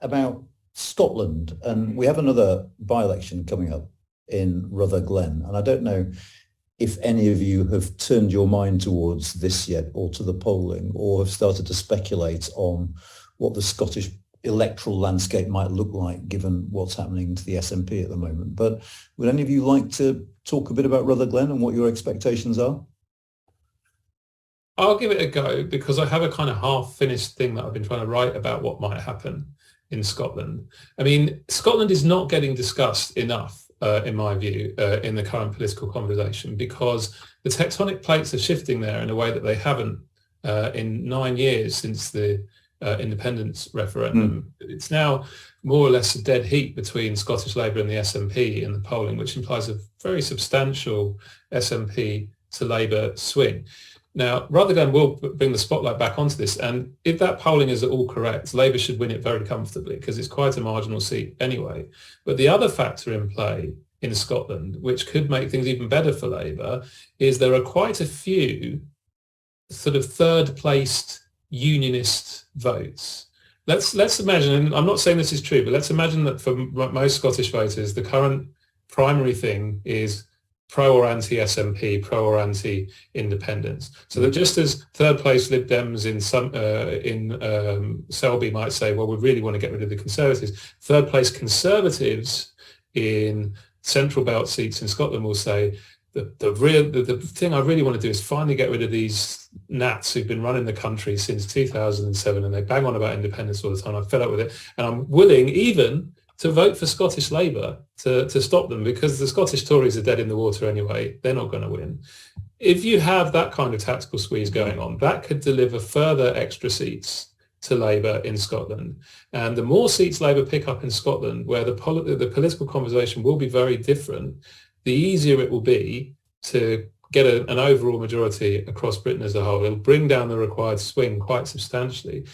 about Scotland, and we have another by-election coming up in Rutherglen, and I don't know if any of you have turned your mind towards this yet, or to the polling, or have started to speculate on what the Scottish electoral landscape might look like given what's happening to the SNP at the moment. But would any of you like to talk a bit about Rutherglen and what your expectations are? I'll give it a go because I have a kind of half-finished thing that I've been trying to write about what might happen in Scotland. I mean, Scotland is not getting discussed enough, in my view, in the current political conversation because the tectonic plates are shifting there in a way that they haven't in 9 years since the independence referendum. It's now more or less a dead heat between Scottish Labour and the SNP in the polling, which implies a very substantial SNP to Labour swing. Now, Rutherglen will bring the spotlight back onto this, and if that polling is at all correct, Labour should win it very comfortably because it's quite a marginal seat anyway. But the other factor in play in Scotland, which could make things even better for Labour, is there are quite a few sort of third-placed unionist votes. Let's imagine, and I'm not saying this is true, but let's imagine that for most Scottish voters, the current primary thing is pro or anti-SNP, pro or anti-independence. So that just as third place Lib Dems in Selby might say, well, we really want to get rid of the Conservatives, third place Conservatives in central belt seats in Scotland will say, the thing I really want to do is finally get rid of these gnats who've been running the country since 2007 and they bang on about independence all the time. I'm fed up with it. And I'm willing even to vote for Scottish Labour to stop them because the Scottish Tories are dead in the water anyway. They're not going to win. If you have that kind of tactical squeeze going on, that could deliver further extra seats to Labour in Scotland. And the more seats Labour pick up in Scotland, where the political conversation will be very different, the easier it will be to get an overall majority across Britain as a whole. It'll bring down the required swing quite substantially.